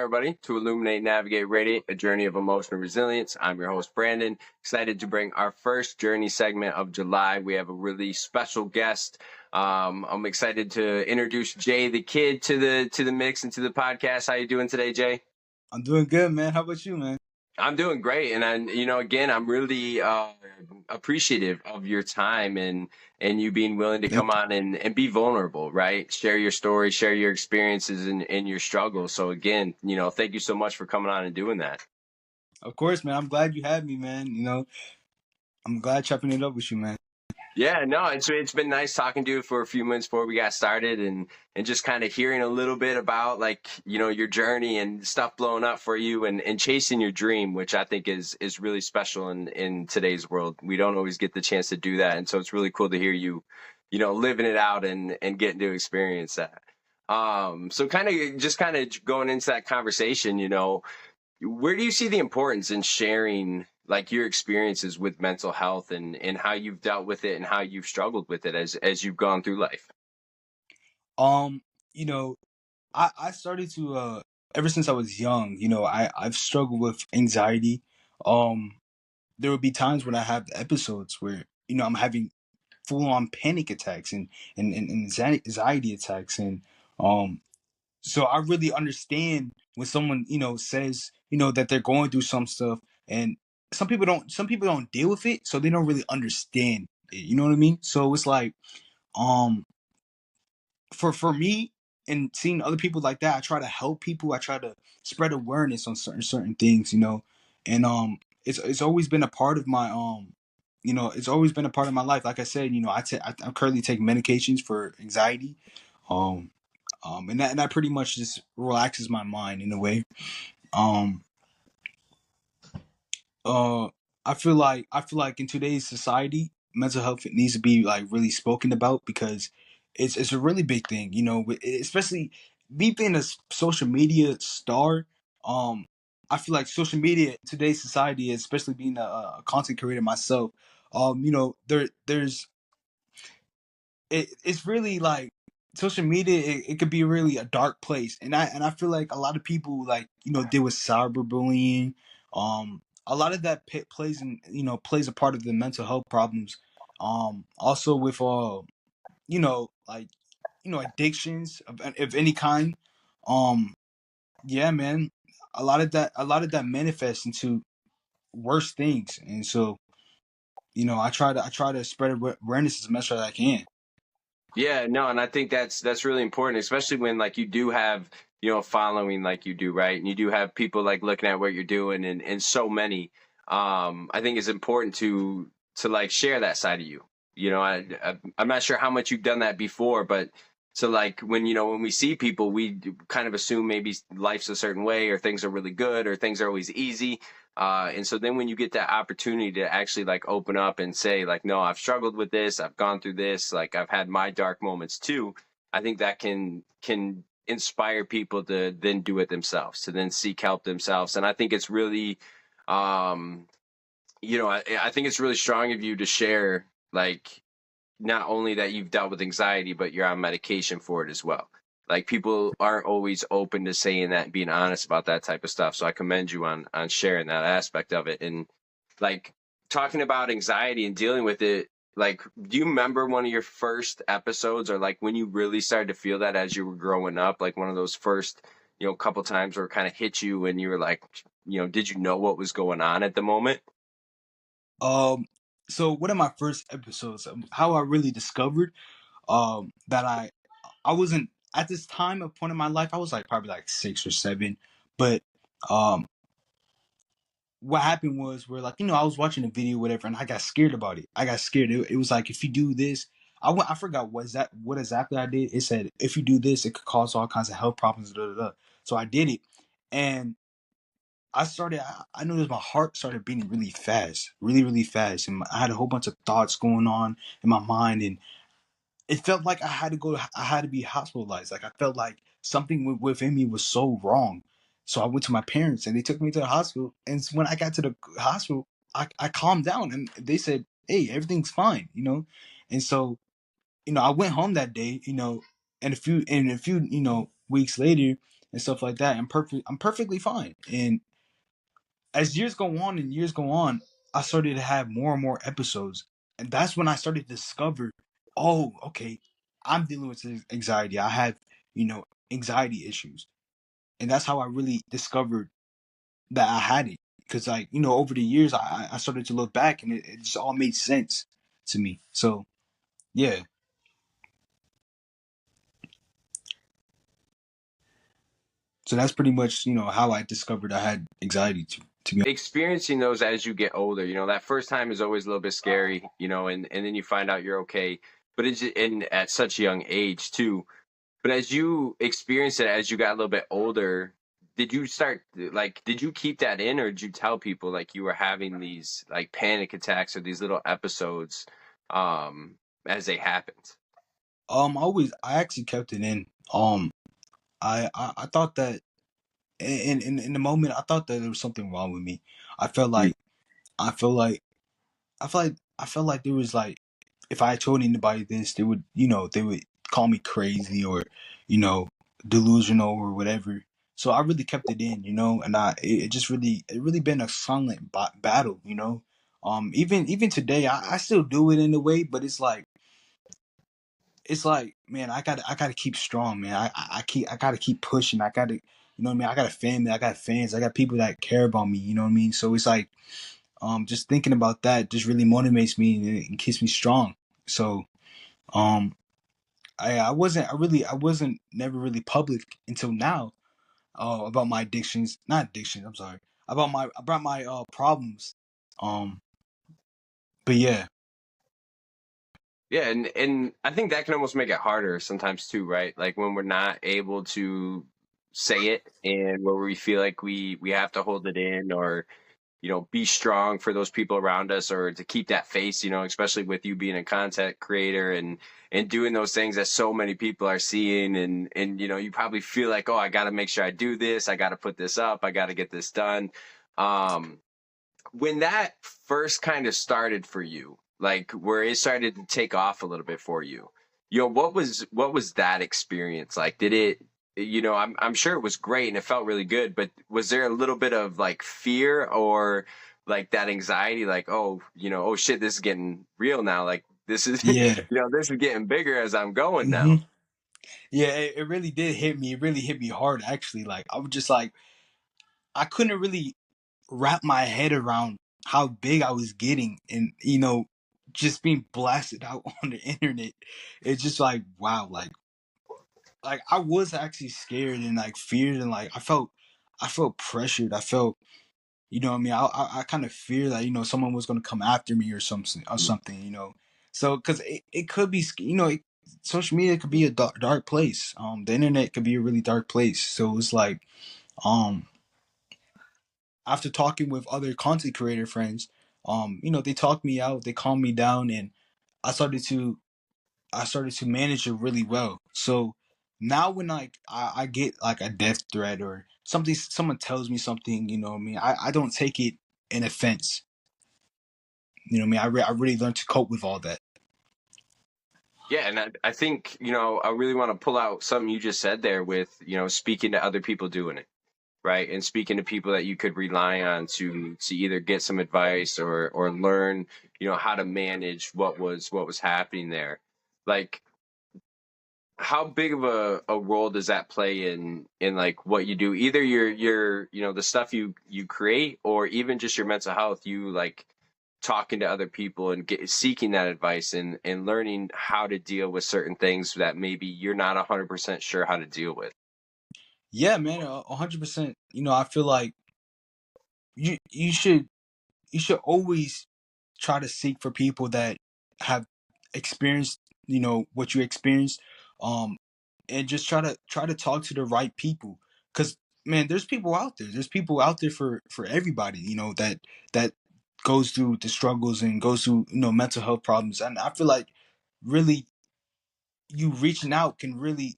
everybody, to Illuminate, Navigate, Radiate, a journey of emotional resilience. I'm your host, Brandon. Excited to bring our first journey segment of July. We have a really special guest. I'm excited to introduce JayTheKid to the mix and to the podcast. How you doing today, Jay? I'm doing good, man. How about you, man? I'm doing great, and again, I'm really appreciative of your time and you being willing to come on and be vulnerable, right? Share your story, share your experiences and your struggles. So again, thank you so much for coming on and doing that. Of course, man. I'm glad you had me, man. I'm glad chopping it up with you, man. Yeah, no, it's been nice talking to you for a few minutes before we got started and just kind of hearing a little bit about your journey and stuff blowing up for you and chasing your dream, which I think is really special in today's world. We don't always get the chance to do that. And so it's really cool to hear you, living it out and getting to experience that. So kind of going into that conversation, where do you see the importance in sharing like your experiences with mental health and how you've dealt with it and how you've struggled with it as you've gone through life? Um, you know, I started to ever since I was young, I've struggled with anxiety. Um, there would be times when I have episodes where, I'm having full on panic attacks and anxiety attacks um so I really understand when someone, says, that they're going through some stuff, and some people don't deal with it, so they don't really understand it, you know what I mean? So it's like, um for me, and seeing other people like that, I try to help people, I try to spread awareness on certain things, and it's always been a part of my it's always been a part of my life. Like I said, I currently take medications for anxiety. um and that pretty much just relaxes my mind in a way. Um, uh, I feel like in today's society, mental health needs to be like really spoken about, because it's a really big thing. Especially me being a social media star. Um, I feel like social media in today's society, especially being a content creator myself, there's it's really like social media. It could be really a dark place, and I feel like a lot of people, like, deal with cyberbullying. A lot of that plays a part of the mental health problems. Also with like, addictions of any kind. Um, yeah, man. A lot of that manifests into worse things, and so I try to spread awareness as much as I can. Yeah, no, and I think that's really important, especially when like you do have, a following like you do, right? And you do have people like looking at what you're doing and so many. I think it's important to like share that side of you. I'm not sure how much you've done that before, but so like when we see people, we kind of assume maybe life's a certain way or things are really good or things are always easy. And so then when you get that opportunity to actually like open up and say like, no, I've struggled with this, I've gone through this, like I've had my dark moments too. I think that can inspire people to then do it themselves, to then seek help themselves. And I think it's really, I think it's really strong of you to share like not only that you've dealt with anxiety, but you're on medication for it as well. Like people aren't always open to saying that and being honest about that type of stuff. So I commend you on sharing that aspect of it. And like talking about anxiety and dealing with it, like do you remember one of your first episodes or like when you really started to feel that as you were growing up, like one of those first, couple times where it kind of hit you and you were like, did you know what was going on at the moment? Um, so one of my first episodes, how I really discovered that I wasn't at this time of point in my life. I was like probably like 6 or 7, but um, what happened was, where, like, I was watching a video, whatever, and I got scared about it. I got scared. It was like, if you do this, I forgot what exactly I did. It said if you do this, it could cause all kinds of health problems. Da, da, da. So I did it, and I noticed my heart started beating really fast, really, really fast. And I had a whole bunch of thoughts going on in my mind. And it felt like I had to be hospitalized. Like I felt like something within me was so wrong. So I went to my parents and they took me to the hospital. And when I got to the hospital, I calmed down and they said, "Hey, everything's fine." And so, I went home that day, and a few weeks later, and stuff like that. I'm perfectly fine. And as years go on and years go on, I started to have more and more episodes, and that's when I started to discover, oh, okay, I'm dealing with anxiety. I have, anxiety issues, and that's how I really discovered that I had it. Because, like, over the years, I started to look back, and it just all made sense to me. So yeah, so that's pretty much how I discovered I had anxiety. To be Experiencing those as you get older, that first time is always a little bit scary, and then you find out you're okay. But it's and at such a young age too. But as you experience it as you got a little bit older, did you start like did you keep that in, or did you tell people like you were having these like panic attacks or these little episodes um as they happened? I actually kept it in. I thought that in the moment I thought that there was something wrong with me. I felt like I felt like I felt like there was like if I told anybody this, they would call me crazy or you know delusional or whatever. So I really kept it in, and it just it really been a silent battle, even today I still do it in a way, but it's like man, I gotta keep strong, man. I gotta keep pushing. I gotta, what I mean. I got a family. I got fans. I got people that care about me. You know what I mean. So it's like just thinking about that just really motivates me and it keeps me strong. So um I wasn't never really public until now about my addictions, not addictions. I'm sorry, about my problems. Um, but yeah, Yeah, and I think that can almost make it harder sometimes too, right? Like when we're not able to say it and where we feel like we have to hold it in, or be strong for those people around us, or to keep that face, especially with you being a content creator and doing those things that so many people are seeing, and you probably feel like, oh, I got to make sure I do this, I got to put this up, I got to get this done. um when that first kind of started for you, like where it started to take off a little bit for you, what was that experience like? Did it, I'm sure it was great and it felt really good, but was there a little bit of like fear or like that anxiety, like, oh, oh shit, this is getting real now, like this is yeah, this is getting bigger as I'm going hmm now? yeah. It really did hit me. It really hit me hard, actually. Like I was just like I couldn't really wrap my head around how big I was getting, and just being blasted out on the internet. It's just like wow, like I was actually scared and like feared and like I felt pressured. I felt what I mean. I kind of fear that someone was gonna come after me or something. So because it could be social media could be a dark place. The internet could be a really dark place. So it's like um after talking with other content creator friends, they talked me out, they calmed me down, and I started to I started to manage it really well. So now when like I get like a death threat or something, someone tells me something, what I mean, I don't take it in offense. What I mean, I really learned to cope with all that. Yeah, and I think, I really want to pull out something you just said there with, speaking to other people doing it, right? And speaking to people that you could rely on to either get some advice or learn, how to manage what was happening there. Like, how big of a role does that play in like what you do? Either your the stuff you create, or even just your mental health, you like talking to other people and seeking that advice and learning how to deal with certain things that maybe you're not 100% sure how to deal with. Yeah, man, 100%. I feel like you should always try to seek for people that have experienced what you experienced, um and just try to talk to the right people, because man, there's people out there for everybody, that goes through the struggles and goes through mental health problems, and I feel like really you reaching out can really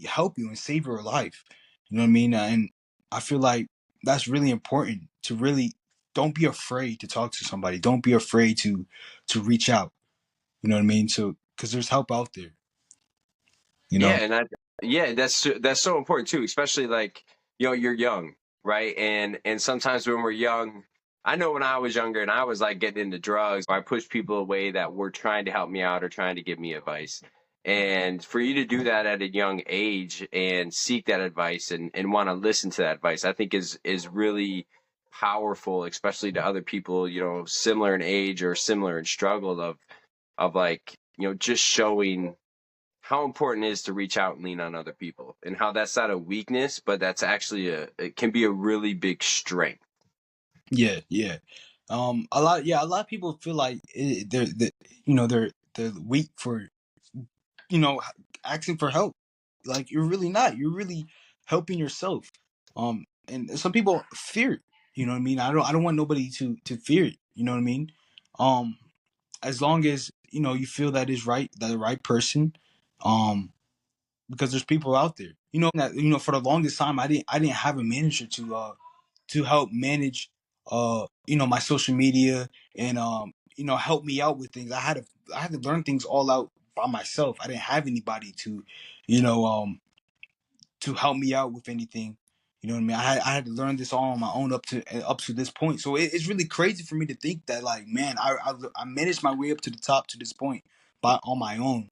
help you and save your life. You know what I mean? And I feel like that's really important to really don't be afraid to talk to somebody. Don't be afraid to reach out. You know what I mean? So because there's help out there. You Yeah, know? and Yeah, that's so important too, especially like, you're young, right? And sometimes when we're young, I know when I was younger and I was like getting into drugs, I pushed people away that were trying to help me out or trying to give me advice. And for you to do that at a young age and seek that advice and want to listen to that advice, I think is really powerful, especially to other people, similar in age or similar in struggle of like, just showing how important it is to reach out and lean on other people, and how that's not a weakness, but that's actually it can be a really big strength. Yeah, yeah. A lot of people feel like they're weak for you know asking for help. Like you're really not. You're really helping yourself. And some people fear it. You know what I mean? I don't want nobody to fear it. You know what I mean? Um, as long as you feel that is right, that the right person. Um, because there's people out there. That for the longest time I didn't have a manager to help manage my social media and help me out with things. I had to learn things all out by myself. I didn't have anybody you know to help me out with anything. You know what I mean? I had to learn this all on my own up to this point. So it's really crazy for me to think that like, man, I managed my way up to the top to this point by on my own.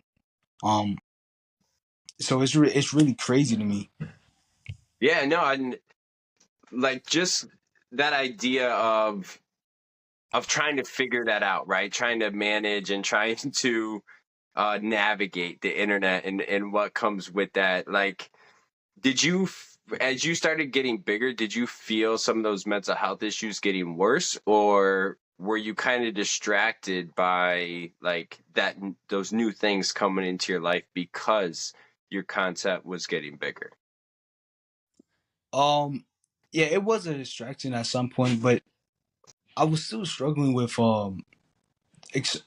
Um, so it's really crazy to me. Yeah, no, and like just that idea of trying to figure that out, right? Trying to manage and trying to navigate the internet and what comes with that. Like, did you, as you started getting bigger, did you feel some of those mental health issues getting worse, or were you kind of distracted by like those new things coming into your life because your concept was getting bigger? Um, yeah, it was a distraction at some point, but I was still struggling with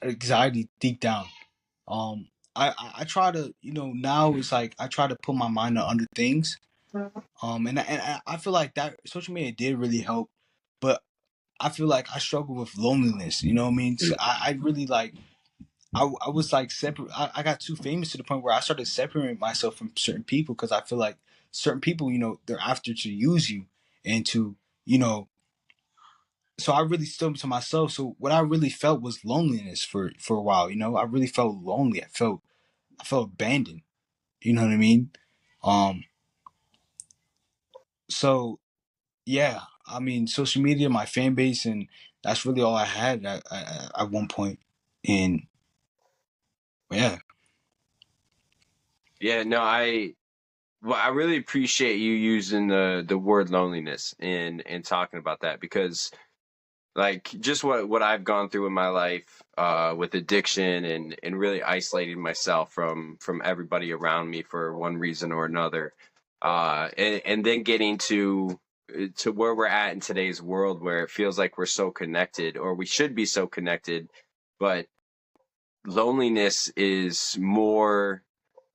anxiety deep down. I try to now it's like I try to put my mind on other things. And I feel like that social media did really help, but I feel like I struggle with loneliness. You know what I mean? So I really like I was like separate. I got too famous to the point where I started separating myself from certain people because I feel like certain people, they're after to use you and to, you know, so I really stood to myself. So what I really felt was loneliness for a while. I really felt lonely. I felt abandoned. You know what I mean? Um. So yeah, I mean, social media, my fan base, and that's really all I had at one point. And yeah, Yeah, no, I really appreciate you using the word loneliness and talking about that, because like just what I've gone through in my life with addiction and really isolating myself from everybody around me for one reason or another, and then getting to where we're at in today's world, where it feels like we're so connected, or we should be so connected, but loneliness is more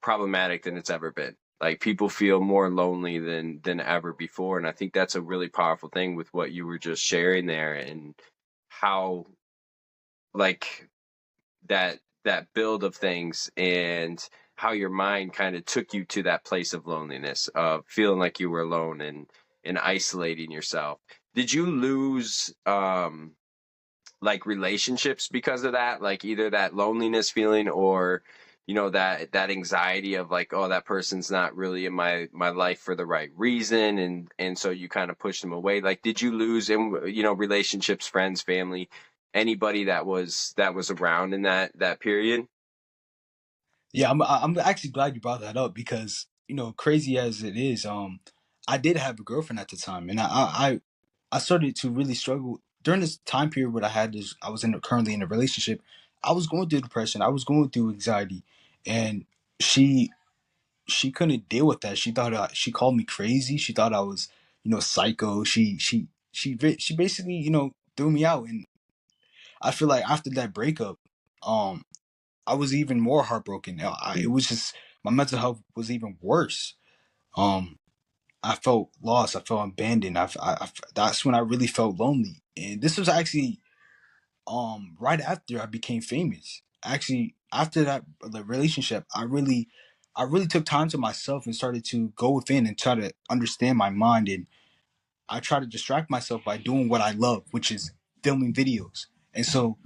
problematic than it's ever been. Like, people feel more lonely than ever before, and I think that's a really powerful thing with what you were just sharing there, and how like that build of things, and how your mind kind of took you to that place of loneliness, of feeling like you were alone and isolating yourself. Did you lose like relationships because of that, like either that loneliness feeling, or that anxiety of like, oh, that person's not really in my life for the right reason, and so you kind of push them away? Like, did you lose in relationships, friends, family, anybody that was around in that period? yeah, I'm actually glad you brought that up because crazy as it is, I did have a girlfriend at the time, and I started to really struggle during this time period where I was currently in a relationship. I was going through depression. I was going through anxiety, and she she couldn't deal with that. She called me crazy. She thought I was psycho. She basically threw me out, and I feel like after that breakup, um, I was even more heartbroken. It was just my mental health was even worse. Um, I felt lost. I felt abandoned. That's when I really felt lonely. And this was actually right after I became famous. Actually, after that the relationship, I really I really took time to myself and started to go within and try to understand my mind. And I try to distract myself by doing what I love, which is filming videos. And so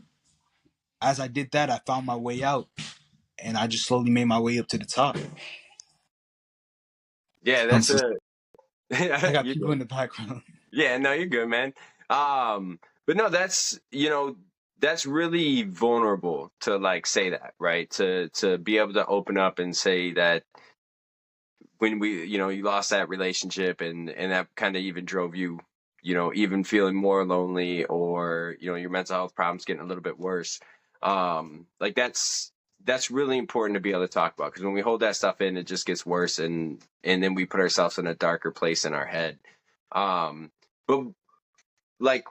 as I did that, I found my way out, and I just slowly made my way up to the top. Yeah, I'm that's so a I got you people in good. the background. Yeah, no, you're good, man. But no, that's that's really vulnerable to like say that, right? To be able to open up and say that when we you lost that relationship and that kind of even drove you even feeling more lonely, or your mental health problems getting a little bit worse. Like that's really important to be able to talk about, because when we hold that stuff in, it just gets worse, and then we put ourselves in a darker place in our head. But like,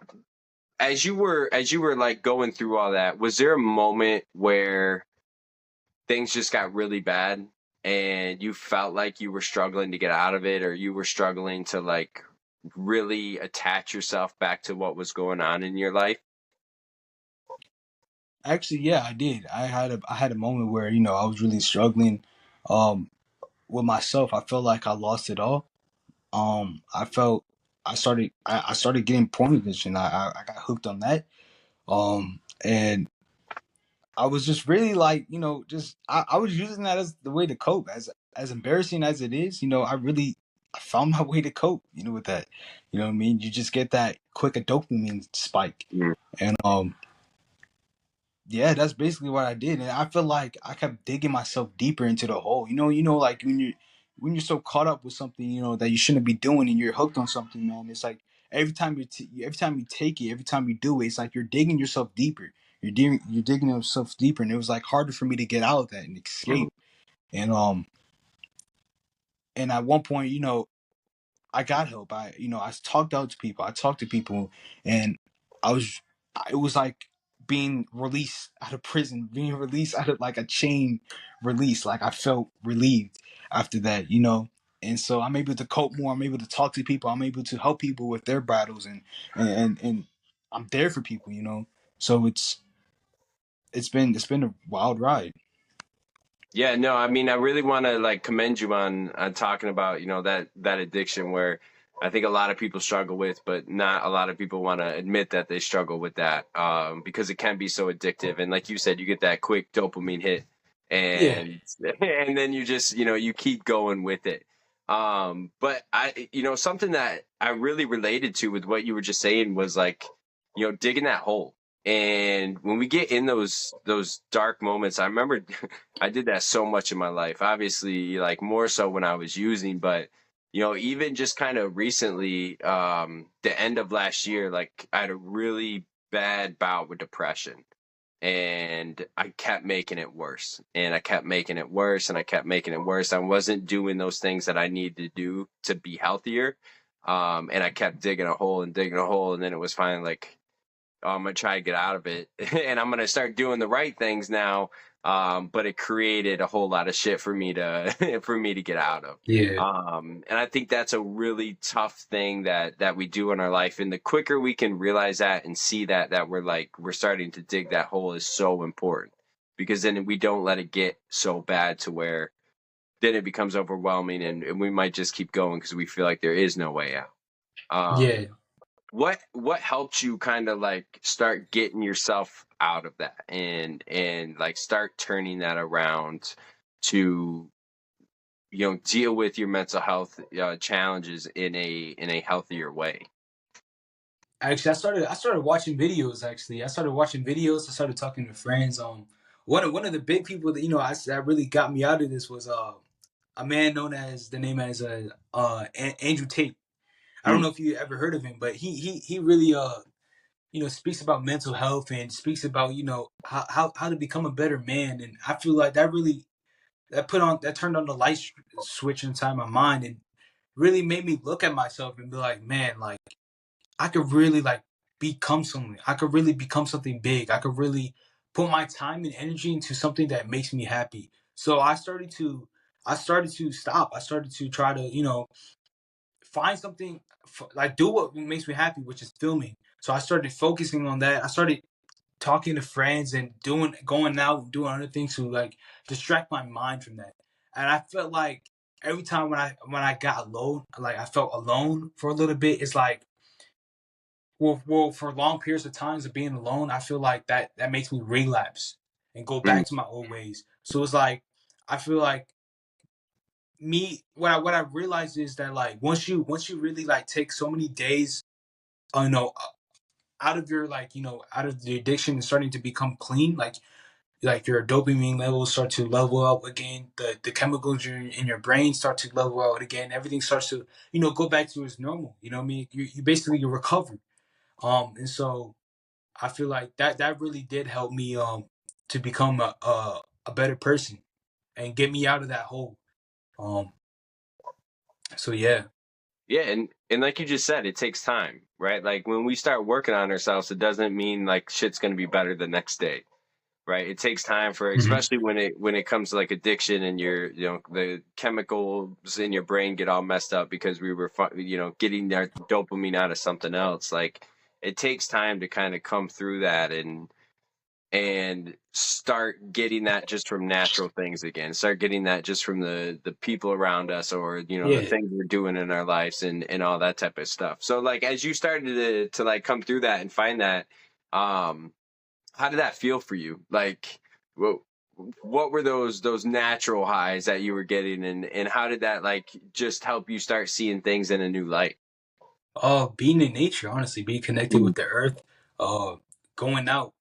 as you were like going through all that, was there a moment where things just got really bad and you felt like you were struggling to get out of it, or you were struggling to like really attach yourself back to what was going on in your life? Actually, yeah, I did. I had a moment where I was really struggling um, with myself. I felt like I lost it all. I felt I started getting porn addiction. I got hooked on that. And I was just really like, just I was using that as the way to cope. As embarrassing as it is, I found my way to cope, with that. You know what I mean? You just get that quick a dopamine spike. Mm. And yeah, that's basically what I did. And I feel like I kept digging myself deeper into the hole. Like when you're so caught up with something, that you shouldn't be doing, and you're hooked on something, man. It's like every time you take it, every time you do it, it's like you're digging yourself deeper. You're digging yourself deeper, and it was like harder for me to get out of that and Mhm. escape. And and at one point, I got help. I talked out to people. I talked to people, and I was, it was like being released out of prison, being released out of like a chain release. Like I felt relieved after that. And so I'm able to cope more. I'm able to talk to people. I'm able to help people with their battles, and I'm there for people. So it's been a wild ride. Yeah, no, I mean, I really want to like commend you on talking about that addiction, where I think a lot of people struggle with, but not a lot of people want to admit that they struggle with that, because it can be so addictive. And like you said, you get that quick dopamine hit, Yeah, and and then you just you keep going with it. But something that I really related to with what you were just saying was like digging that hole. And when we get in those dark moments, I remember I did that so much in my life. Obviously, like more so when I was using, but even just kind of recently, the end of last year, like I had a really bad bout with depression, and I kept making it worse, and I kept making it worse, and I kept making it worse. I wasn't doing those things that I needed to do to be healthier. And I kept digging a hole and digging a hole, and then it was finally like, oh, I'm gonna try to get out of it, and I'm gonna start doing the right things now. But it created a whole lot of shit for me to for me to get out of. yeah, And I think that's a really tough thing that we do in our life. And the quicker we can realize that and see that we're starting to dig that hole is so important, because then we don't let it get so bad to where then it becomes overwhelming, and we might just keep going because we feel like there is no way out. yeah. What helped you kind of like start getting yourself out of that, and like start turning that around to deal with your mental health challenges in a healthier way? Actually, I started watching videos. Actually, I started watching videos. I started talking to friends. One of the big people that that really got me out of this was a man known as the name as Andrew Tate. I don't Mm. know if you ever heard of him, but he really speaks about mental health and speaks about how to become a better man. And I feel like that turned on the switch inside my mind and really made me look at myself and be like, man, like I could really like become something. I could really become something big. I could really put my time and energy into something that makes me happy. So I started to stop. I started to try to, find something like do what makes me happy, which is filming. So I started focusing on that. I started talking to friends and going out and doing other things to like distract my mind from that. and I felt like every time when I got alone, like I felt alone for a little bit. It's like, well, for long periods of times of being alone, I feel like that makes me relapse and go Mm. back to my old ways. So it's like I feel like me what I realized is that like once you really like take so many days, you know, out of your like out of the addiction and starting to become clean, like your dopamine levels start to level up again, the chemicals in your brain start to level out again, everything starts to go back to its normal. You know what I mean? You basically you recover. And so I feel like that really did help me to become a better person and get me out of that hole. Um, so yeah. Yeah, and like you just said, it takes time, right? Like when we start working on ourselves, it doesn't mean like shit's gonna be better the next day, right? It takes time for, Mhm. especially when it comes to like addiction and your, the chemicals in your brain get all messed up because we were, getting that dopamine out of something else. Like it takes time to kind of come through that and start getting that just from natural things again, start getting that just from the people around us, or the Yeah. things we're doing in our lives, and all that type of stuff. So like as you started to like come through that and find that, um how did that feel for you? Like what what were those natural highs that you were getting, and how did that like just help you start seeing things in a new light? Being in nature, honestly, being connected Mm. with the earth, uh, going out,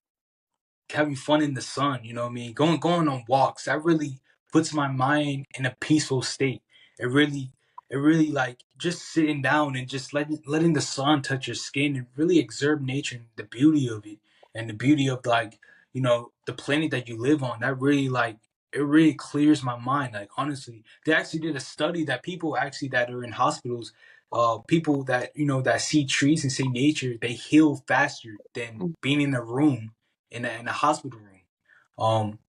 having fun in the sun, you know what I mean? Going on walks. That really puts my mind in a peaceful state. It really like just sitting down and just letting the sun touch your skin and really observe nature and the beauty of it and the beauty of like, the planet that you live on. That really like it really clears my mind. Like honestly. They actually did a study that people actually that are in hospitals, people that that see trees and see nature, they heal faster than being in a room in a hospital room. Um,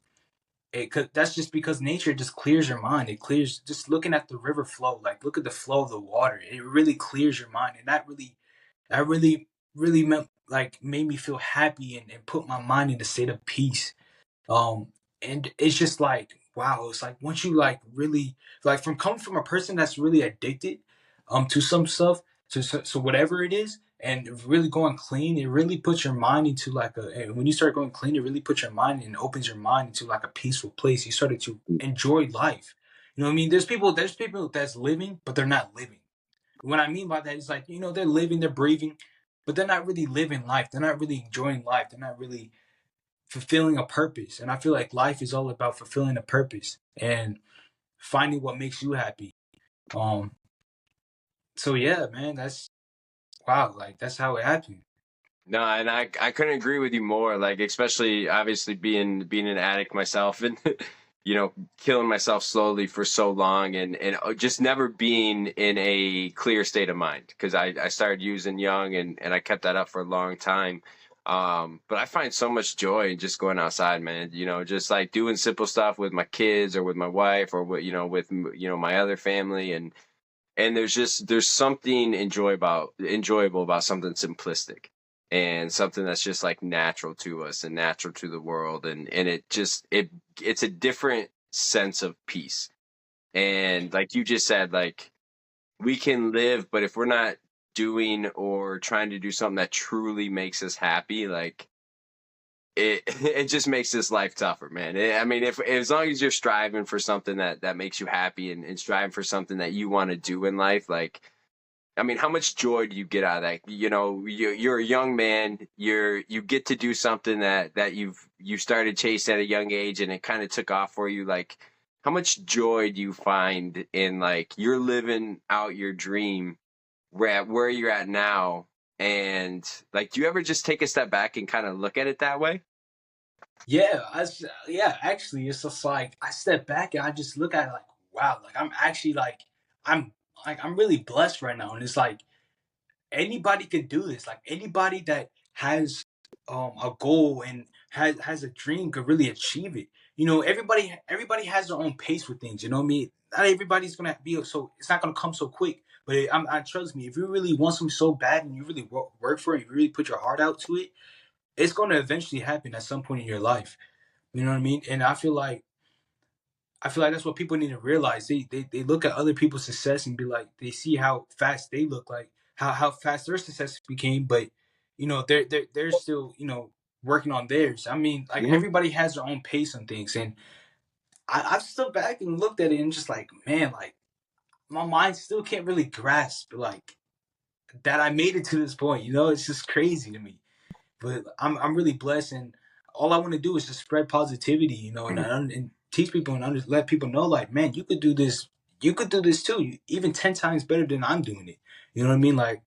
that's just because nature just clears your mind. It clears just looking at the river flow. Like look at the flow of the water. It really clears your mind, and that really meant like made me feel happy and put my mind in a state of peace. Um, and it's just like wow. It's like once you like really like from coming from a person that's really addicted, to some stuff, so whatever it is, and really going clean, it really puts your mind into like and when you start going clean, it really puts your mind and opens your mind into like a peaceful place. You started to enjoy life. You know what I mean? There's people that's living, but they're not living. What I mean by that is like, they're living, they're breathing, but they're not really living life. They're not really enjoying life. They're not really fulfilling a purpose. And I feel like life is all about fulfilling a purpose and finding what makes you happy. Um, so yeah, man, that's wow, like that's how it happened. No, and I couldn't agree with you more. Like, especially obviously being an addict myself, and killing myself slowly for so long, and just never being in a clear state of mind, because I started using young, and I kept that up for a long time. But I find so much joy in just going outside, man. Just like doing simple stuff with my kids or with my wife, or with my other family, and there's something enjoyable about something simplistic, and something that's just like natural to us and natural to the world, and it's a different sense of peace. And like you just said, like we can live, but if we're not doing or trying to do something that truly makes us happy, like it it just makes this life tougher, man. I mean, if as long as you're striving for something that makes you happy, and striving for something that you want to do in life, like I mean, how much joy do you get out of that? You're a young man. You get to do something that you started chasing at a young age, and it kind of took off for you. Like, how much joy do you find in like you're living out your dream where you're at now? And like, do you ever just take a step back and kind of look at it that way? Yeah, yeah, actually, it's just like I step back and I just look at it like, wow, like I'm actually I'm I'm really blessed right now, and it's like anybody can do this. Like anybody that has a goal and has a dream could really achieve it. Everybody has their own pace with things. You know what I mean? Not everybody's gonna be so. It's not gonna come so quick. But I trust me. If you really want something so bad and you really work for it, you really put your heart out to it, it's gonna eventually happen at some point in your life. You know what I mean? And I feel like I feel like that's what people need to realize. They look at other people's success and be like, they see how fast they look, like how fast their success became, but they're still working on theirs. I mean, like Hmm. everybody has their own pace on things, and I've stood back and looked at it and just like, man, like my mind still can't really grasp like that I made it to this point. It's just crazy to me. But I'm really blessed, and all I want to do is just spread positivity, and teach people and let people know, like, man, you could do this. You could do this too. Even 10 times better than I'm doing it. You know what I mean? Like,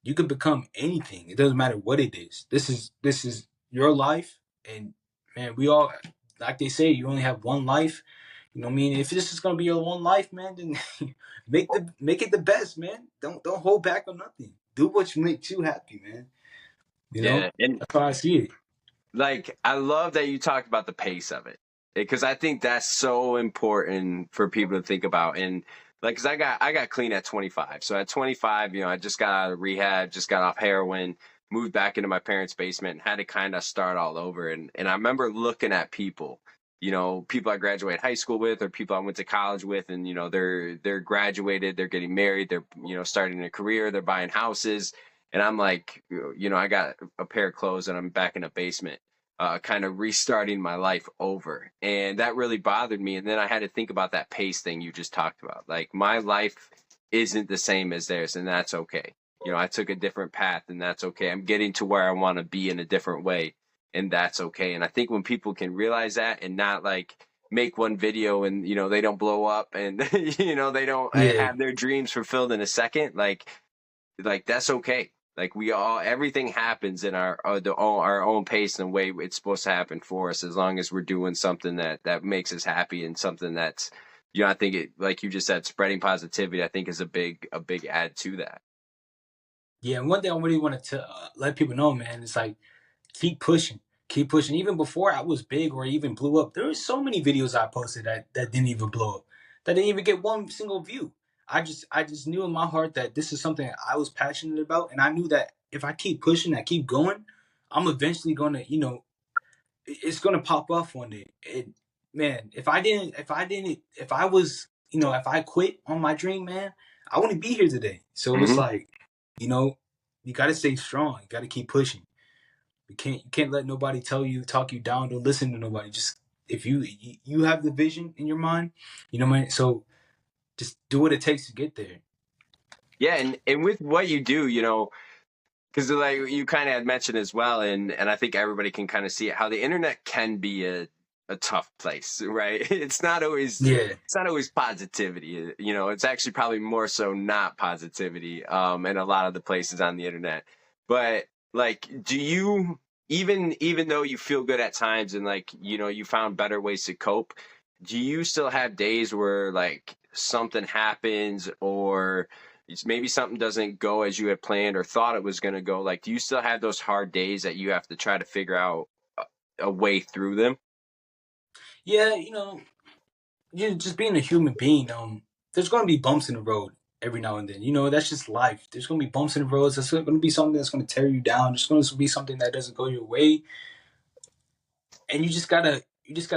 you could become anything. It doesn't matter what it is. This is your life, and man, we all, like they say, you only have one life. You know what I mean? If this is gonna be your one life, man, then make it the best, man. Don't hold back on nothing. Do what makes you happy, man. Yeah, and That's how I see it. like I love that you talked about the pace of it because I think that's so important for people to think about. And like, cause I got clean at 25. So at 25, I just got out of rehab, just got off heroin, moved back into my parents' basement, and had to kind of start all over. And I remember looking at people, people I graduated high school with, or people I went to college with, and they're graduated, they're getting married, they're starting a career, they're buying houses, and I'm like, I got a pair of clothes and I'm back in a basement, kind of restarting my life over. And that really bothered me. And then I had to think about that pace thing you just talked about. Like, my life isn't the same as theirs, and that's okay. I took a different path, and that's okay. I'm getting to where I want to be in a different way, and that's okay. And I think when people can realize that and not like make one video and they don't blow up and they don't Yeah, have their dreams fulfilled in a second, like that's okay. Like, we all, everything happens in our own pace and way it's supposed to happen for us, as long as we're doing something that makes us happy, and something that's, I think it, like you just said, spreading positivity, I think is a big add to that. yeah. And one thing I really wanted to let people know, man, is like keep pushing, keep pushing. Even before I was big or even blew up, there were so many videos I posted that didn't even blow up, that didn't even get one single view. I just knew in my heart that this is something I was passionate about, and I knew that if I keep pushing, I keep going, I'm eventually gonna, it's gonna pop off one day. Man, if I was, if I quit on my dream, man, I wouldn't be here today. So it's Hmm. like, you know, you got to stay strong. You got to keep pushing. You can't let nobody talk you down. Don't listen to nobody. Just if you have the vision in your mind, man. So just do what it takes to get there. Yeah, and with what you do, because like you kind of had mentioned as well, and I think everybody can kind of see it, how the internet can be a tough place, right? Yeah, It's not always positivity. It's actually probably more so not positivity, in a lot of the places on the internet. But like, do you, even though you feel good at times, and like you found better ways to cope, do you still have days where like something happens, or maybe something doesn't go as you had planned or thought it was going to go? Like, do you still have those hard days that you have to try to figure out a way through them? yeah. You just being a human being. There's going to be bumps in the road every now and then. That's just life. There's going to be bumps in the roads. There's going to be something that's going to tear you down. There's going to be something that doesn't go your way, and you just gotta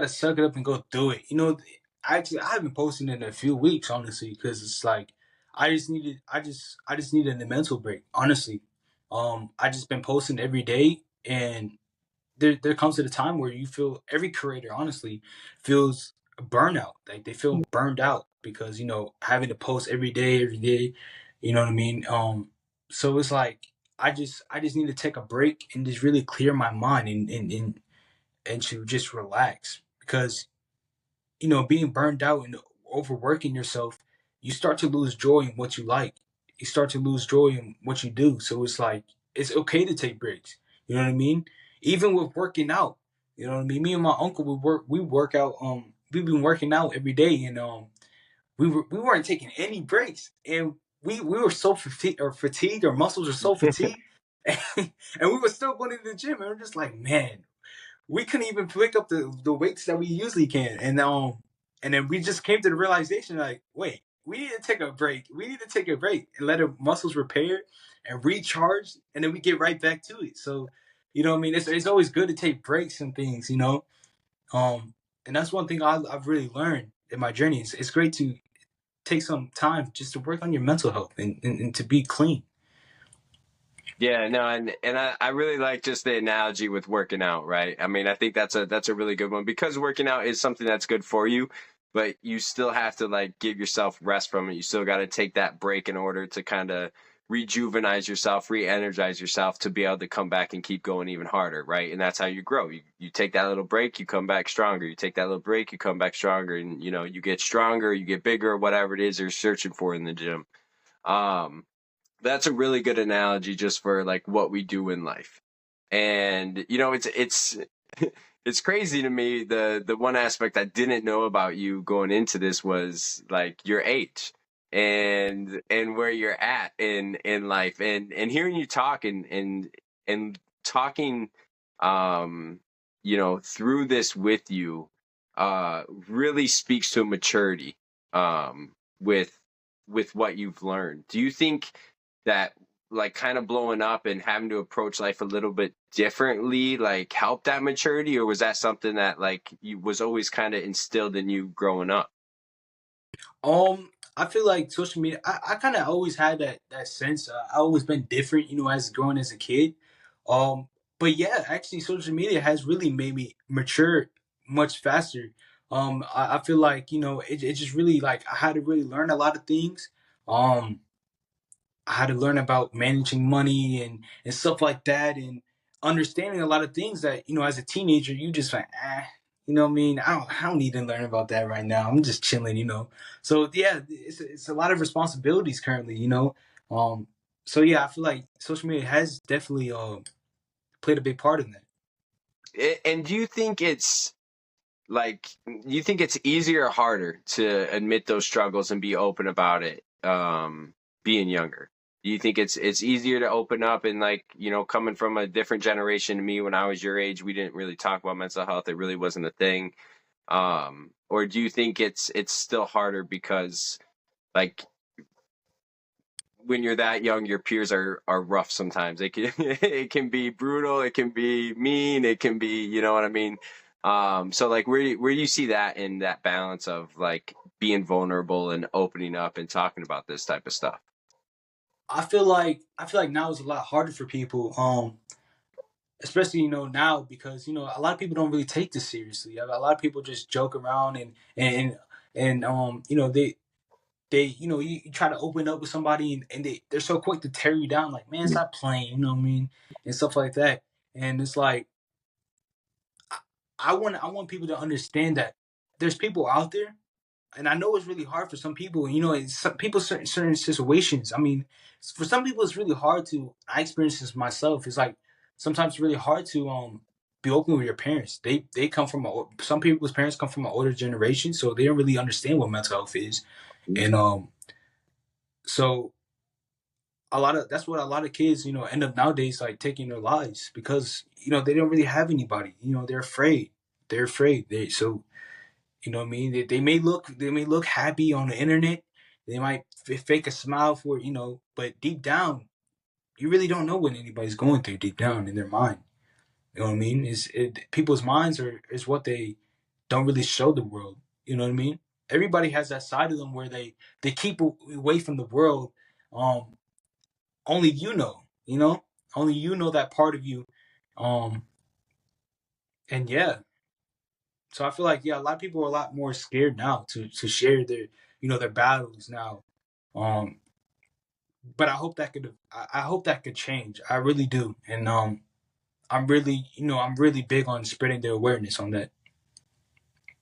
suck it up and go through it. Actually, I haven't posted in a few weeks, honestly, because it's like I just needed a mental break. Honestly, I just been posting every day, and there comes to the time where you feel, every creator honestly feels burnout. Like they feel burned out because having to post every day. You know what I mean? So it's like I just need to take a break and just really clear my mind and to just relax, because being burned out and overworking yourself, you start to lose joy in what you like. You start to lose joy in what you do. So it's like it's okay to take breaks. You know what I mean? Even with working out, you know what I mean? Me and my uncle, we work out. We've been working out every day, and we weren't taking any breaks, and we were so fatigued. Our muscles are so fatigued, and we were still going to the gym. And we're just like, man, we couldn't even pick up the weights that we usually can. And then we just came to the realization, like, wait, we need to take a break. We need to take a break and let our muscles repair and recharge, and then we get right back to it. So, what I mean? It's always good to take breaks and things. Um, and that's one thing I've really learned. in my journey. It's great to take some time just to work on your mental health and to be clean. Yeah, no, and I really like just the analogy with working out, right? I mean, I think that's a really good one because working out is something that's good for you, but you still have to like give yourself rest from it. You still got to take that break in order to kind of rejuvenize yourself, re-energize yourself to be able to come back and keep going even harder, right? And that's how you grow. You take that little break, you come back stronger. You take that little break, you come back stronger, and you know, you get stronger, you get bigger, whatever it is you're searching for in the gym. Um, that's a really good analogy just for like what we do in life. And you know, it's it's crazy to me. The one aspect I didn't know about you going into this was like your age and where you're at in life, and hearing you talk and talking you know, through this with you really speaks to a maturity um with what you've learned. Do you think that like kind of blowing up and having to approach life a little bit differently like helped that maturity, or was that something that like you was always kind of instilled in you growing up? I feel like social media. I kind of always had that sense. I always been different, as growing as a kid. Um, but yeah, actually, social media has really made me mature much faster. I feel like it just really like I had to really learn a lot of things. Um, I had to learn about managing money and stuff like that, and understanding a lot of things that as a teenager you just like what I mean. I don't need to learn about that right now. I'm just chilling. So yeah, it's a lot of responsibilities currently. Um, so yeah, I feel like social media has definitely played a big part in that. And do you think it's like you think it's easier or harder to admit those struggles and be open about it being younger? Do you think it's easier to open up and like, you know, coming from a different generation to me when I was your age, we didn't really talk about mental health. It really wasn't a thing. Or do you think it's still harder because like when you're that young, your peers are rough sometimes. It can it can be brutal, it can be mean, it can be, you know what I mean? So like where do you see that in that balance of like being vulnerable and opening up and talking about this type of stuff? I feel like now it's a lot harder for people. Especially now because a lot of people don't really take this seriously. A lot of people just joke around and they you try to open up with somebody and they're so quick to tear you down like, man, stop playing, what I mean, and stuff like that. And it's like I want people to understand that there's people out there, and I know it's really hard for some people. In some people, certain situations. I mean, for some people, it's really hard to. I experience this myself. It's like sometimes it's really hard to be open with your parents. They come from some people's parents come from an older generation, so they don't really understand what mental health is, and so that's what a lot of kids end up nowadays like taking their lives because they don't really have anybody. They're afraid. They're afraid. So what I mean? They may look happy on the internet. They might fake a smile for but deep down, you really don't know what anybody's going through deep down in their mind. You know what I mean? People's minds is what they don't really show the world. You know what I mean? Everybody has that side of them where they keep away from the world. Um, only you know. Only you know that part of you. Um, and yeah, so I feel like a lot of people are a lot more scared now to share their battles now. Um, but I hope that could change. I really do, and I'm really big on spreading the awareness on that.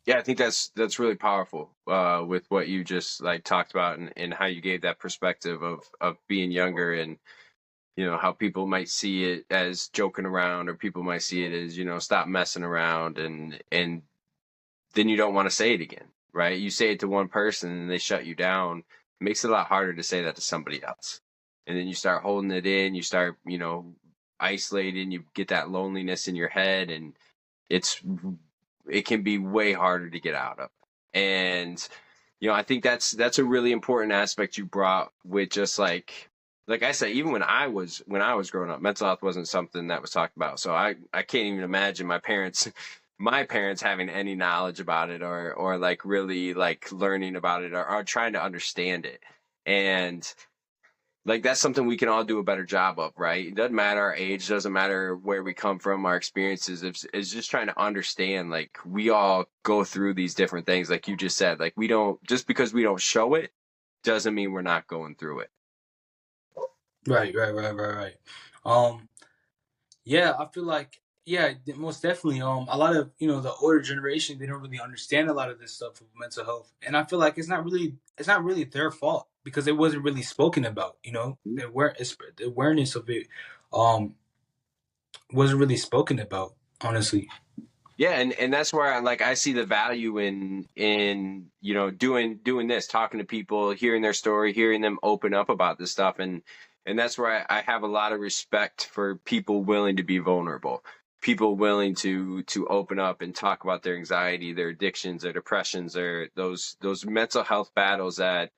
Yeah, I think that's really powerful with what you just like talked about and how you gave that perspective of being younger and you know how people might see it as joking around or people might see it as, you know, stop messing around and then you don't want to say it again, right? You say it to one person and they shut you down. It makes it a lot harder to say that to somebody else. And then you start holding it in, you start, you know, isolating, you get that loneliness in your head and it's it can be way harder to get out of. And you know, I think that's a really important aspect you brought with just like I said, even when I was growing up, mental health wasn't something that was talked about. So I can't even imagine my parents my parents having any knowledge about it, or like really like learning about it, or trying to understand it. And like that's something we can all do a better job of, right? It doesn't matter our age, doesn't matter where we come from, our experiences. It's just trying to understand. Like we all go through these different things, like you just said. Like we don't, just because we don't show it doesn't mean we're not going through it. Right. Um, yeah, I feel like yeah, most definitely. A lot of the older generation, they don't really understand a lot of this stuff of mental health, and I feel like it's not really their fault because it wasn't really spoken about. The awareness of it um wasn't really spoken about. Honestly. Yeah, and that's where I see the value in doing this, talking to people, hearing their story, hearing them open up about this stuff, and that's where I have a lot of respect for people willing to be vulnerable, people willing to open up and talk about their anxiety, their addictions, their depressions, their those mental health battles that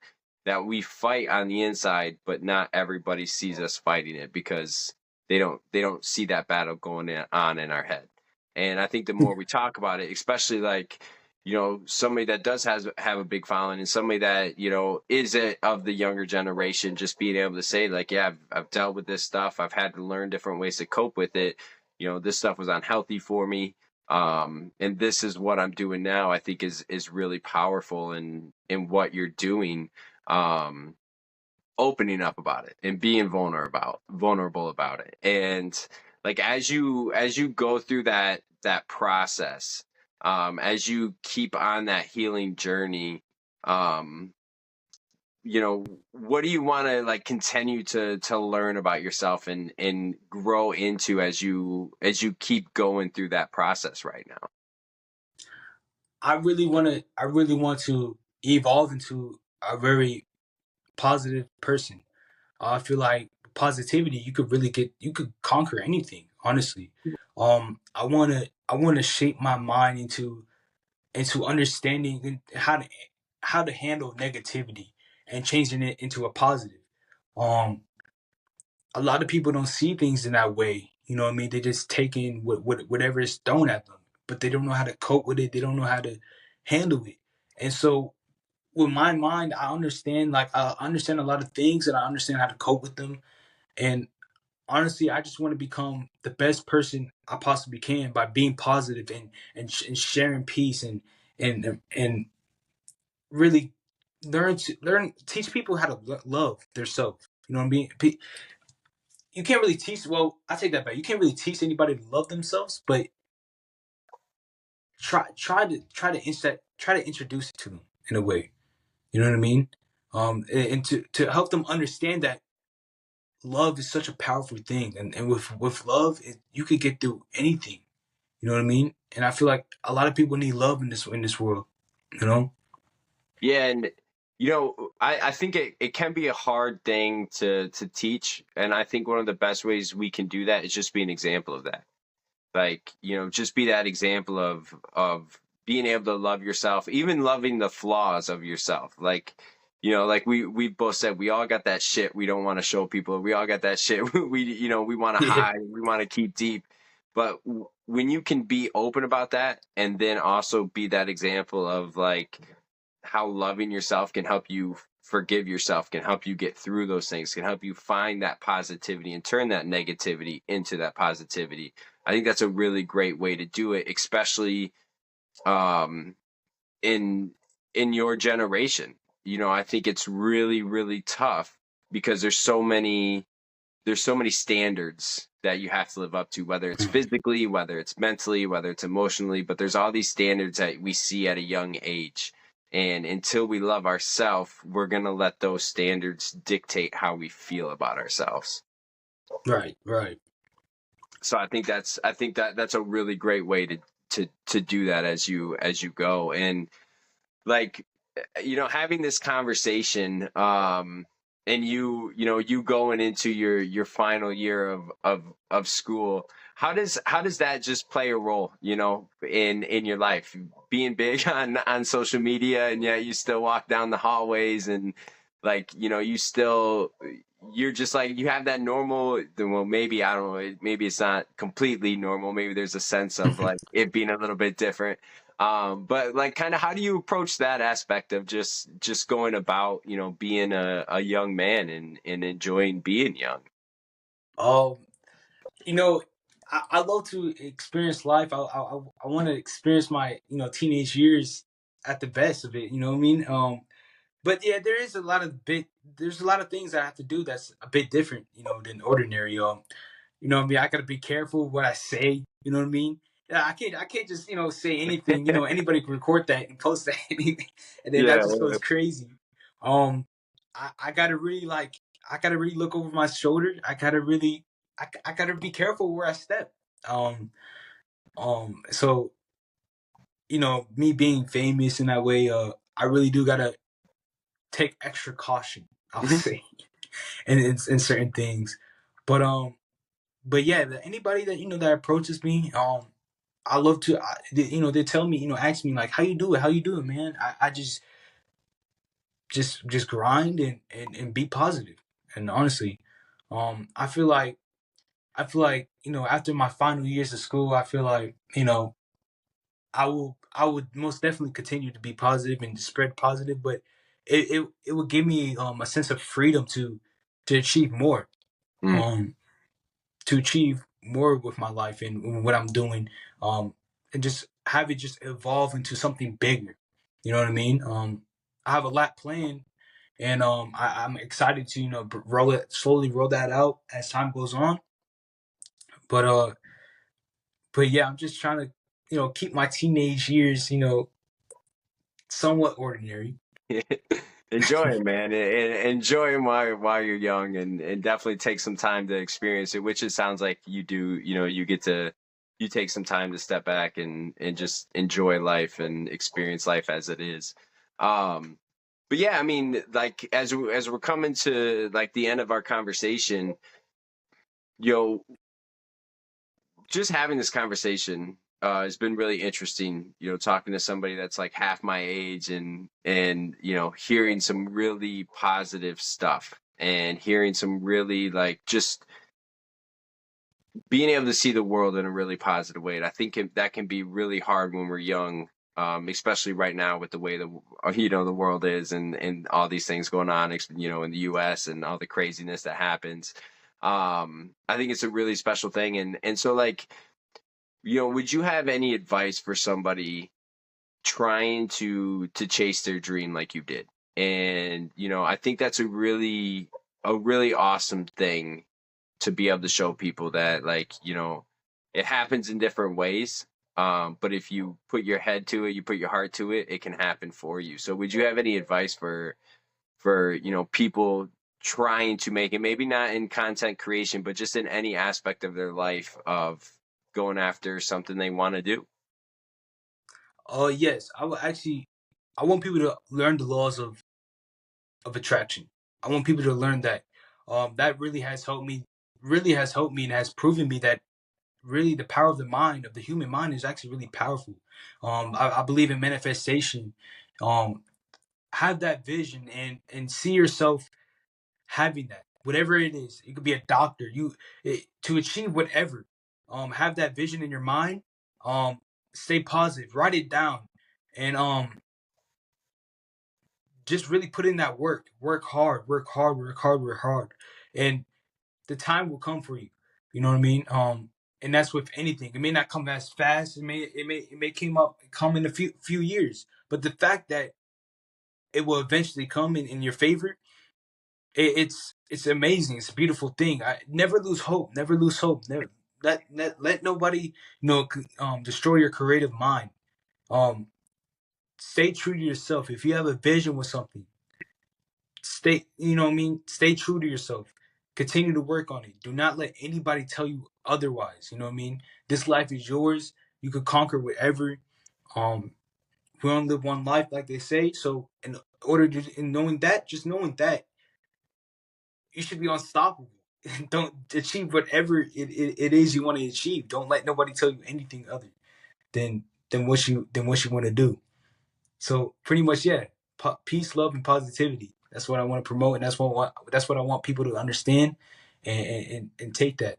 we fight on the inside, but not everybody sees us fighting it because they don't see that battle going on in our head. And I think the more we talk about it, especially like, somebody that does have a big following and somebody that, is of the younger generation, just being able to say like, yeah, I've dealt with this stuff. I've had to learn different ways to cope with it. This stuff was unhealthy for me. And this is what I'm doing now, I think is really powerful in what you're doing. Um, Opening up about it and being vulnerable about it. And like as you go through that process, as you keep on that healing journey, um what do you want to like continue to learn about yourself and grow into as you keep going through that process right now? I really want to evolve into a very positive person. I feel like positivity, you could conquer anything, honestly. I want to shape my mind into understanding how to handle negativity and changing it into a positive. Um, a lot of people don't see things in that way. You know what I mean? They just take in whatever is thrown at them, but they don't know how to cope with it. They don't know how to handle it. And so with my mind, I understand a lot of things and I understand how to cope with them. And honestly, I just want to become the best person I possibly can by being positive and sharing peace and really teach people how to love themselves. You know what I mean? You can't really teach. Well, I take that back. You can't really teach anybody to love themselves, but try to introduce it to them in a way. You know what I mean? And to help them understand that love is such a powerful thing, and with love, you could get through anything. You know what I mean? And I feel like a lot of people need love in this world. You know? Yeah, and I think it can be a hard thing to teach, and I think one of the best ways we can do that is just be an example of that. Like, just be that example of being able to love yourself, even loving the flaws of yourself. Like, like we both said, we all got that shit we don't want to show people. We all got that shit we want to Yeah. hide, we want to keep deep. But when you can be open about that and then also be that example of like how loving yourself can help you forgive yourself, can help you get through those things, can help you find that positivity and turn that negativity into that positivity. I think that's a really great way to do it, especially um, in your generation. I think it's really, really tough because there's so many standards that you have to live up to, whether it's physically, whether it's mentally, whether it's emotionally, but there's all these standards that we see at a young age. And until we love ourselves, we're going to let those standards dictate how we feel about ourselves. Right. So I think that's a really great way to do that as you go. And like, having this conversation, and you going into your final year of school, how does that just play a role, in your life, being big on social media, and yet you still walk down the hallways, and like, you still you're just like you have that normal, well, maybe I don't know, maybe it's not completely normal, maybe there's a sense of like it being a little bit different, but like kind of how do you approach that aspect of just going about, you know, being a young man and enjoying being young? Um, you know, I love to experience life. I want to experience my teenage years at the best of it. You know what I mean? But yeah, there's a lot of things I have to do that's a bit different, than ordinary. You know what I mean? I gotta be careful what I say. You know what I mean? Yeah, I can't just say anything. Anybody can record that and post that, and then that Yeah, just goes crazy. Um, I gotta really I gotta really look over my shoulder. I gotta be careful where I step. Um, so me being famous in that way, I really do gotta take extra caution. I'll yeah. say, in certain things, but yeah, anybody that that approaches me, I love to, they tell me, ask me like, how you do it, man? I just grind and be positive. And honestly, I feel like after my final years of school, I feel like I would most definitely continue to be positive and spread positive, but it would give me a sense of freedom to achieve more. Mm. Um, to achieve more with my life and what I'm doing, and just have it just evolve into something bigger. You know what I mean? I have a lot planned, and I'm excited to slowly roll that out as time goes on. But yeah, I'm just trying to keep my teenage years somewhat ordinary. Enjoy it, man. Enjoy it while you're young, and definitely take some time to experience it. Which it sounds like you do. You know, you take some time to step back and just enjoy life and experience life as it is. Um, but yeah, I mean, like as we're coming to like the end of our conversation, you know, just having this conversation has been really interesting. You know, talking to somebody that's like half my age and you know, hearing some really positive stuff and hearing some really like just being able to see the world in a really positive way. And I think that can be really hard when we're young, especially right now with the way the world is and all these things going on, you know, in the U.S. and all the craziness that happens. I think it's a really special thing, and so like, you know, would you have any advice for somebody trying to chase their dream like you did? And you know, I think that's a really awesome thing to be able to show people that, like, you know, it happens in different ways. But if you put your head to it, you put your heart to it, it can happen for you. So would you have any advice for, you know, people trying to make it, maybe not in content creation, but just in any aspect of their life of going after something they want to do? Yes, I would actually. I want people to learn the laws of attraction. I want people to learn that. That really has helped me, and has proven me that really the power of the mind, of the human mind, is actually really powerful. I believe in manifestation. Um, have that vision and see yourself having that, whatever it is. It could be a doctor. To achieve whatever. Have that vision in your mind. Um, Stay positive. Write it down, and just really put in that work. Work hard. Work hard. Work hard. Work hard. And the time will come for you. You know what I mean? And that's with anything. It may not come as fast. It may come in a few years. But the fact that it will eventually come in your favor, it's amazing. It's a beautiful thing. I never lose hope. Never lose hope. Never let nobody destroy your creative mind. Um, Stay true to yourself. If you have a vision with something, stay. You know what I mean. Stay true to yourself. Continue to work on it. Do not let anybody tell you otherwise. You know what I mean. This life is yours. You could conquer whatever. Um, we only live one life, like they say. So, in knowing that, just knowing that, you should be unstoppable. Don't achieve whatever it is you want to achieve. Don't let nobody tell you anything other than what you want to do. So pretty much, yeah, peace, love, and positivity. That's what I want to promote, and that's what I want people to understand and take that.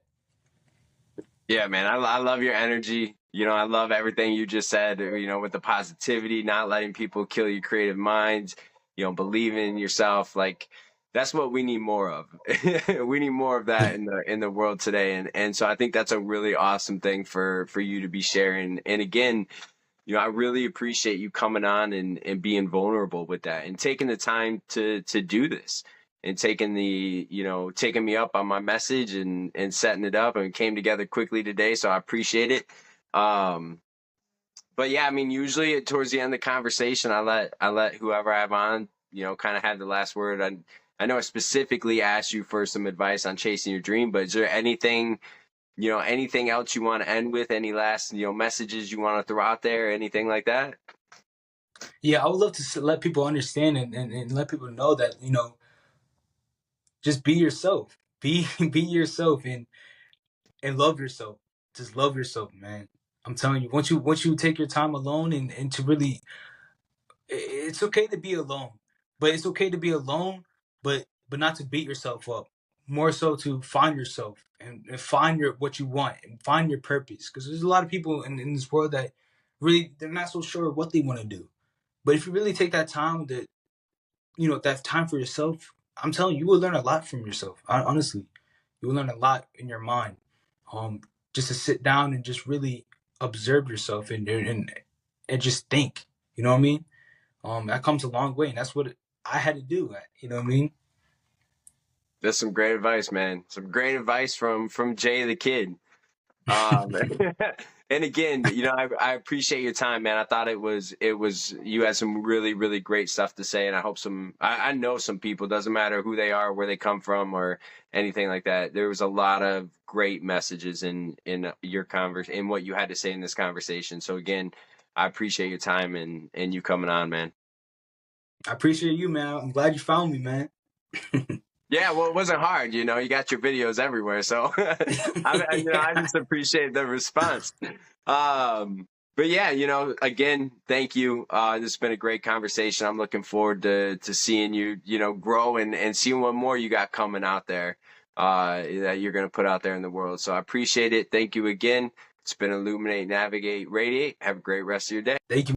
Yeah, man, I love your energy. You know, I love everything you just said, you know, with the positivity, not letting people kill your creative minds, you know, believing in yourself. Like that's what we need more of. We need more of that in the world today. And so I think that's a really awesome thing for you to be sharing. And again, you know, I really appreciate you coming on and being vulnerable with that and taking the time to do this and taking the, you know, taking me up on my message and setting it up, and it came together quickly today. So I appreciate it. Um, but yeah, I mean, usually towards the end of the conversation, I let whoever I have on, you know, kind of have the last word. I know I specifically asked you for some advice on chasing your dream, but is there anything, you know, anything else you want to end with? Any last, you know, messages you want to throw out there? Anything like that? Yeah, I would love to let people understand and let people know that, you know, just be yourself. Be yourself and love yourself. Just love yourself, man. I'm telling you, once you take your time alone and to really, it's okay to be alone, but it's okay to be alone, but not to beat yourself up. More so to find yourself and find your what you want and find your purpose. Because there's a lot of people in this world that really they're not so sure what they want to do. But if you really take that time to, you know, that time for yourself, I'm telling you, you will learn a lot from yourself. Honestly, you will learn a lot in your mind. Um, just to sit down and just really observe yourself and just think. You know what I mean? That comes a long way, and that's what I had to do. You know what I mean? That's some great advice, man. Some great advice from JayTheKid. Um, and again, you know, I appreciate your time, man. I thought it was you had some really great stuff to say, and I hope I know some people, doesn't matter who they are, where they come from, or anything like that. There was a lot of great messages in your in what you had to say in this conversation. So again, I appreciate your time and you coming on, man. I appreciate you, man. I'm glad you found me, man. Yeah, well, it wasn't hard, you know. You got your videos everywhere, so you know, I Yeah. just appreciate the response. But yeah, you know, again, thank you. This has been a great conversation. I'm looking forward to seeing you, you know, grow and seeing what more you got coming out there, that you're gonna put out there in the world. So I appreciate it. Thank you again. It's been Illuminate, Navigate, Radiate. Have a great rest of your day. Thank you.